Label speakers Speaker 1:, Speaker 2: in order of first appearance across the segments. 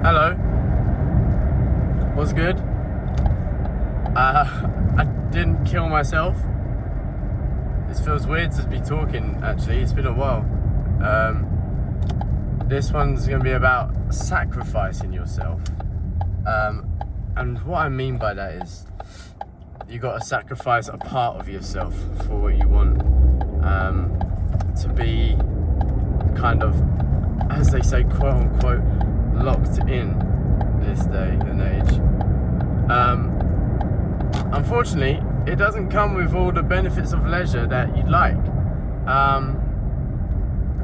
Speaker 1: Hello. What's good? I didn't kill myself. This feels weird to be talking, actually. It's been a while. This one's going to be about sacrificing yourself. And what I mean by that is you got to sacrifice a part of yourself for what you want to be kind of, as they say, quote unquote, locked in this day and age. Unfortunately, it doesn't come with all the benefits of leisure that you'd like.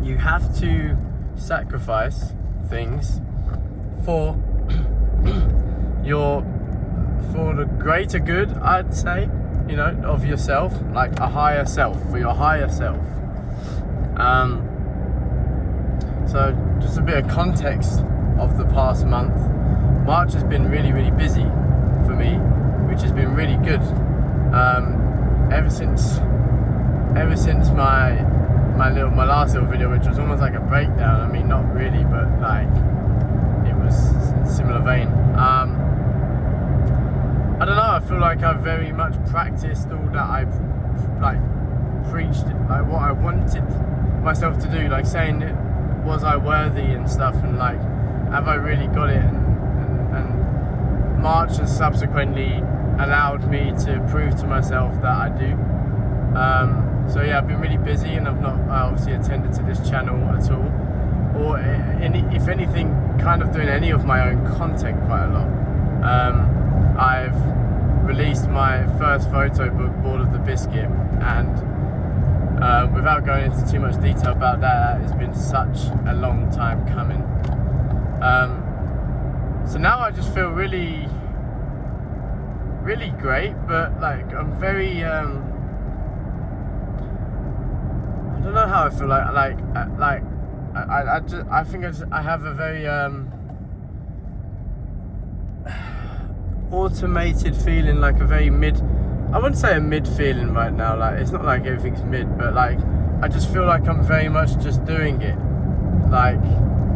Speaker 1: You have to sacrifice things for for the greater good, I'd say, of yourself, like a higher self, for your higher self. So just a bit of context of the past month. March has been really, really busy for me, which has been really good. Ever since my last little video, which was almost like a breakdown. I mean, not really, but like it was in a similar vein. I don't know. I feel like I've very much practiced all that I preached, like what I wanted myself to do, like saying it, was I worthy and stuff, and like have I really got it? And March has subsequently allowed me to prove to myself that I do. So yeah, I've been really busy, and I've not obviously attended to this channel at all, or if anything, kind of doing any of my own content quite a lot. I've released my first photo book, Ball of the Biscuit, and without going into too much detail about that, it's been such a long time coming. So now I just feel really, really great, but like I'm very I don't know how I feel I think I have a very automated feeling, like a very mid, I wouldn't say a mid feeling right now, like it's not like everything's mid, but like I just feel like I'm very much just doing it, like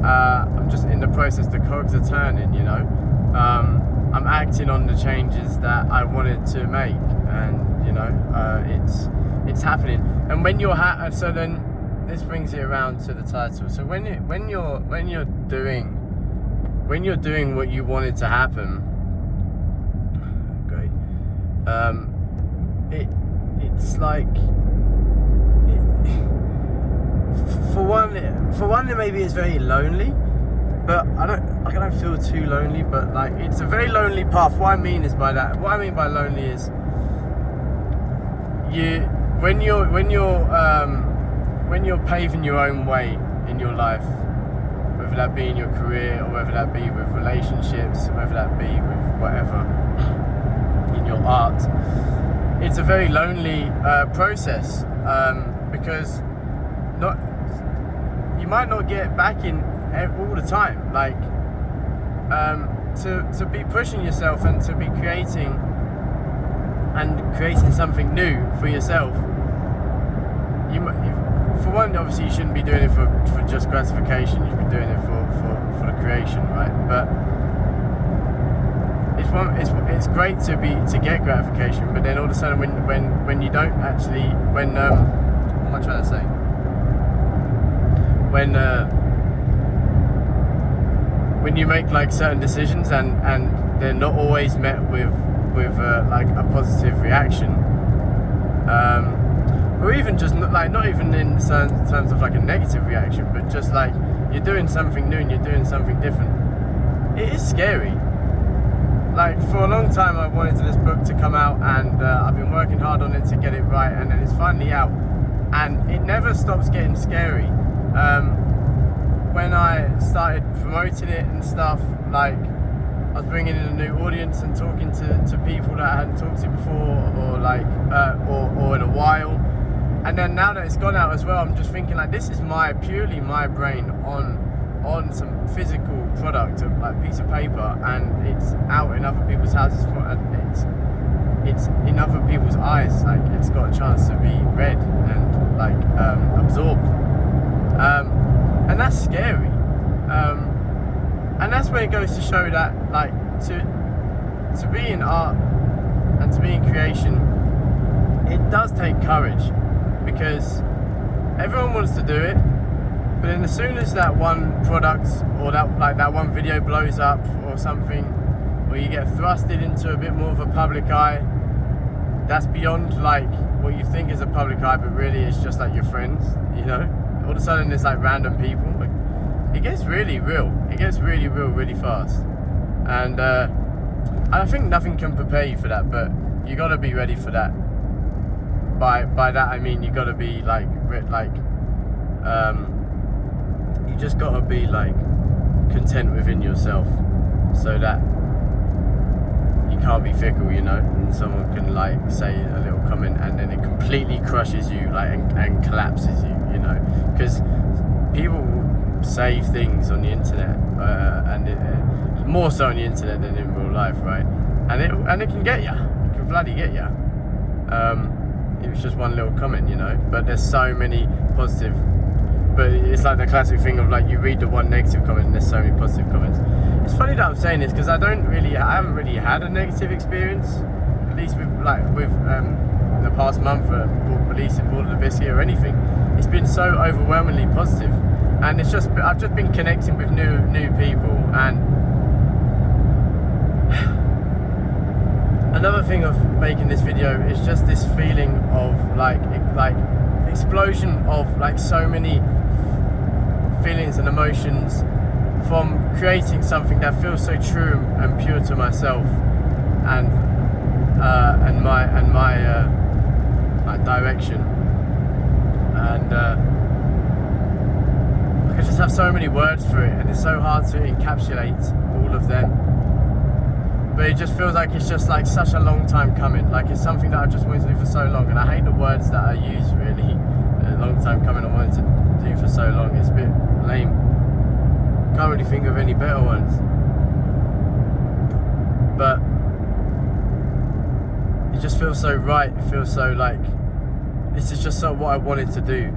Speaker 1: I'm just in the process, the cogs are turning, I'm acting on the changes that I wanted to make, and it's happening. And when you're so then this brings it around to the title. So when you're doing what you wanted to happen, great. It's like for one maybe it's very lonely, but I don't feel too lonely, but like it's a very lonely path. What I mean by lonely is when you're paving your own way in your life, whether that be in your career, or whether that be with relationships, whether that be with whatever, in your art, it's a very lonely process, because you might not get back in all the time, like to be pushing yourself and to be creating something new for yourself. For one, obviously you shouldn't be doing it for just gratification. You should be doing it for the creation, right? But it's great to get gratification, but then all of a sudden when you don't actually, what am I trying to say? When you make like certain decisions and they're not always met with like a positive reaction, or even just not even in terms of like a negative reaction, but just like you're doing something new and you're doing something different, it is scary. Like for a long time I wanted this book to come out, and I've been working hard on it to get it right, and then it's finally out, and it never stops getting scary. When I started promoting it and stuff, like I was bringing in a new audience and talking to people that I hadn't talked to before, or like or in a while, and then now that it's gone out as well, I'm just thinking like this is purely my brain on some physical product, of like piece of paper, and it's out in other people's houses, and it's in other people's eyes, like it's got a chance to be read and like absorbed, and that's scary. And And that's where it goes to show that, like, to be in art and to be in creation, it does take courage, because everyone wants to do it, but then as soon as that one product or that one video blows up or something, or you get thrusted into a bit more of a public eye, that's beyond like what you think is a public eye, but really it's just like your friends, you know. All of a sudden it's like random people. Like, it gets really real. It gets really real really fast. And I think nothing can prepare you for that, but you got to be ready for that. By that I mean you got to be like you just got to be like content within yourself, so that you can't be fickle, you know, and someone can like say a little comment and then it completely crushes you, like, and collapses you, you know, because people say things on the internet, and more so on the internet than in real life, right? And it can get you. It can bloody get you. It was just one little comment, you know, but there's so many positive. But it's like the classic thing of like, you read the one negative comment and there's so many positive comments. It's funny that I'm saying this because I haven't really had a negative experience, at least with the past month releasing Board of the Biscuit or anything. It's been so overwhelmingly positive, and I've just been connecting with new people. And another thing of making this video is just this feeling of like explosion of like so many feelings and emotions from creating something that feels so true and pure to myself and my direction. And I just have so many words for it, and it's so hard to encapsulate all of them. But it just feels like it's just like such a long time coming. Like it's something that I've just wanted to do for so long, and I hate the words that I use, really. A long time coming, I wanted to do for so long. It's a bit lame. Can't really think of any better ones. But it just feels so right. It feels so like this is just so what I wanted to do.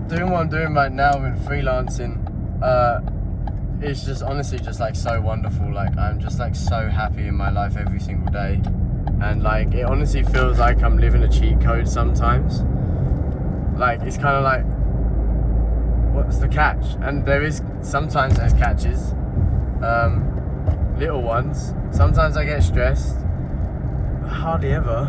Speaker 1: Doing what I'm doing right now with freelancing, it's just honestly just like so wonderful. Like I'm just like so happy in my life every single day, and like it honestly feels like I'm living a cheat code sometimes. Like it's kind of like, what's the catch? And sometimes there's catches, little ones. Sometimes I get stressed, but hardly ever.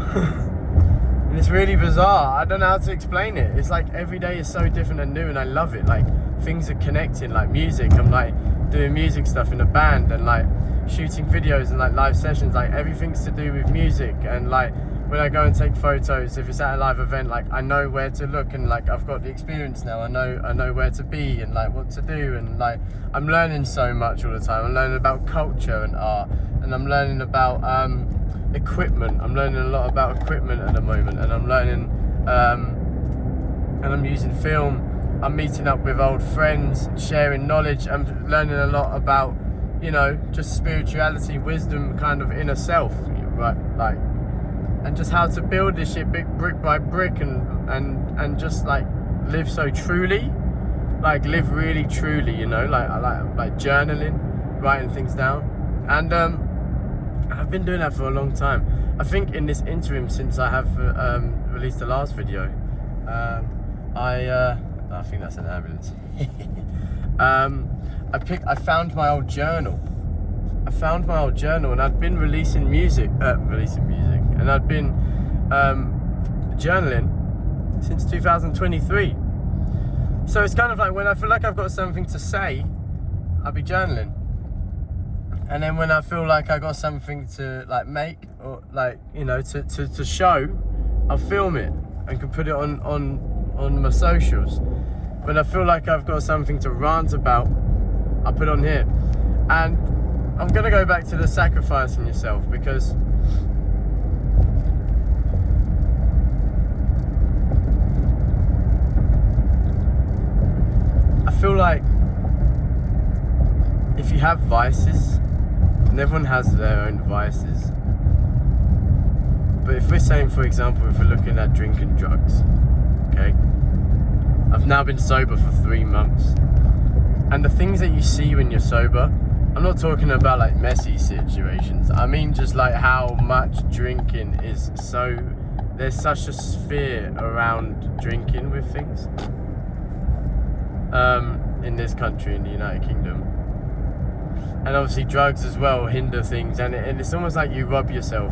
Speaker 1: And it's really bizarre. I don't know how to explain it. It's like every day is so different and new, and I love it. Like things are connecting, like music. I'm like doing music stuff in a band and like shooting videos and like live sessions. Like everything's to do with music. And like when I go and take photos, if it's at a live event, like I know where to look, and like I've got the experience now. I know where to be and like what to do, and like I'm learning so much all the time. I'm learning about culture and art, and I'm learning about equipment. I'm learning a lot about equipment at the moment, and I'm learning and I'm using film. I'm meeting up with old friends, sharing knowledge. I'm learning a lot about, you know, just spirituality, wisdom, kind of inner self, right? Like, and just how to build this shit brick by brick, and just like live so truly, like live really truly, you know, like journaling, writing things down. And I've been doing that for a long time. I think in this interim, since I have released the last video, I think that's an ambulance. I found my old journal. And I'd been releasing music, and I'd been journaling since 2023. So it's kind of like when I feel like I've got something to say, I'll be journaling. And then when I feel like I got something to like make, or like, you know, to show, I'll film it and can put it on my socials. When I feel like I've got something to rant about, I'll put it on here. And I'm gonna go back to the sacrificing yourself, because I feel like if you have vices, and everyone has their own vices, but if we're saying, for example, if we're looking at drinking drugs, okay, I've now been sober for 3 months. And the things that you see when you're sober, I'm not talking about like messy situations. I mean just like how much drinking is so... There's such a sphere around drinking with things. In this country, in the United Kingdom. And obviously drugs as well hinder things, and it's almost like you rob yourself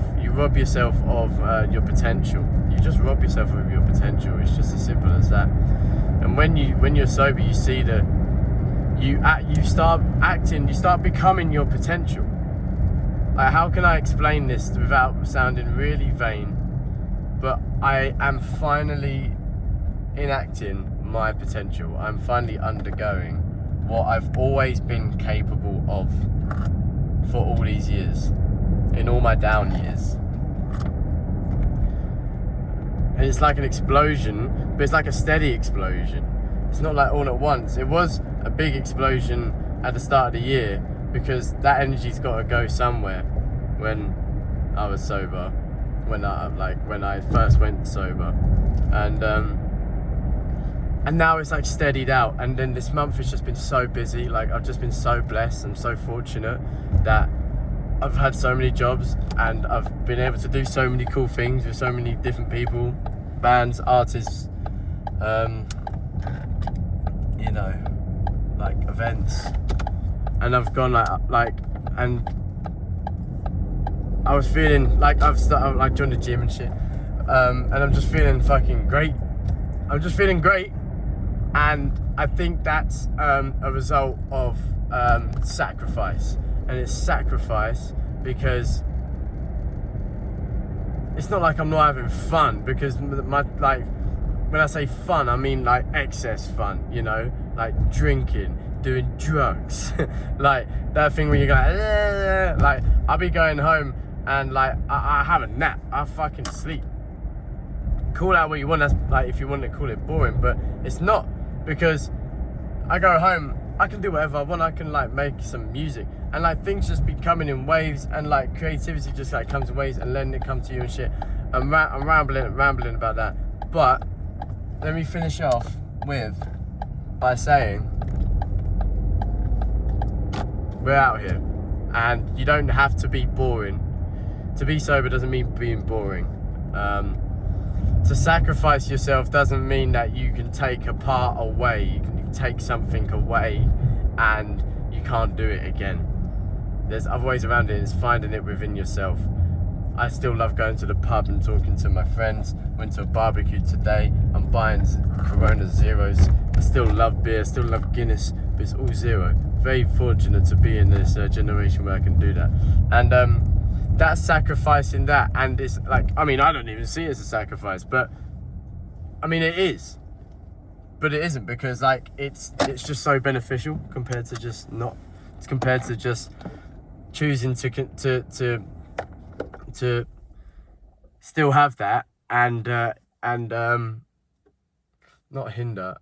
Speaker 1: of your potential. You just rob yourself of your potential. It's just as simple as that. And when you're sober, you see you start acting, you start becoming your potential. Like, how can I explain this without sounding really vain? But I am finally enacting my potential. I'm finally undergoing what I've always been capable of for all these years, in all my down years. And it's like an explosion, but it's like a steady explosion. It's not like all at once. It was a big explosion at the start of the year, because that energy's got to go somewhere. When I was sober, when I first went sober, and now it's like steadied out. And then this month has just been so busy. Like, I've just been so blessed and so fortunate that I've had so many jobs, and I've been able to do so many cool things with so many different people, bands, artists, you know, like events. And I've gone and I was feeling like I've joined the gym and shit, and I'm just feeling fucking great. I'm just feeling great. And I think that's a result of sacrifice. And it's sacrifice because it's not like I'm not having fun, because when I say fun, I mean like excess fun, you know, like drinking, doing drugs, like that thing where you go like I'll be going home and like I have a nap, I fucking sleep. Call out what you want, that's like if you want to call it boring, but it's not. Because I go home, I can do whatever I want. I can like make some music, and like things just be coming in waves, and like creativity just like comes in waves, and letting it come to you and shit. I'm rambling about that. But let me finish off by saying we're out here, and you don't have to be boring. To be sober doesn't mean being boring. To sacrifice yourself doesn't mean that you can take a part away. You can take something away and you can't do it again. There's other ways around it. It's finding it within yourself. I still love going to the pub and talking to my friends. Went to a barbecue today. I'm buying Corona Zeros. I still love beer, still love Guinness, but it's all zero. Very fortunate to be in this generation where I can do that. And that's sacrificing that, and it's like, I mean, I don't even see it as a sacrifice, but I mean it is, but it isn't, because like it's just so beneficial compared to just not. It's compared to just choosing to still have that and not hinder,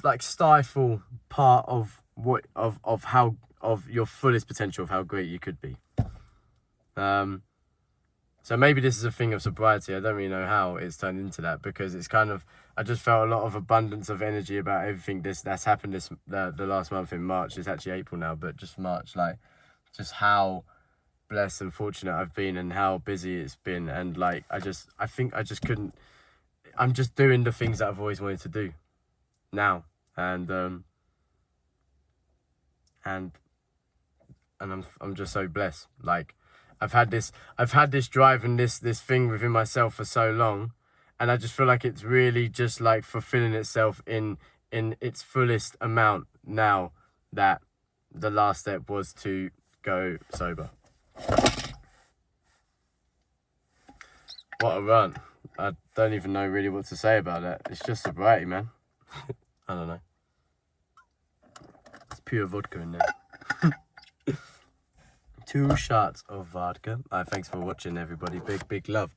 Speaker 1: like stifle part of what of your fullest potential of how great you could be. So maybe this is a thing of sobriety. I don't really know how it's turned into that, because it's kind of, I just felt a lot of abundance of energy about everything that's happened the last month in March. It's actually April now, but just March, like just how blessed and fortunate I've been and how busy it's been. And like I think I just couldn't, I'm just doing the things that I've always wanted to do now. And I'm just so blessed. Like I've had this drive and this thing within myself for so long, and I just feel like it's really just like fulfilling itself in its fullest amount now that the last step was to go sober. What a run. I don't even know really what to say about that. It's just sobriety, man. I don't know. It's pure vodka in there. 2 shots of vodka. Thanks for watching, everybody. Big love.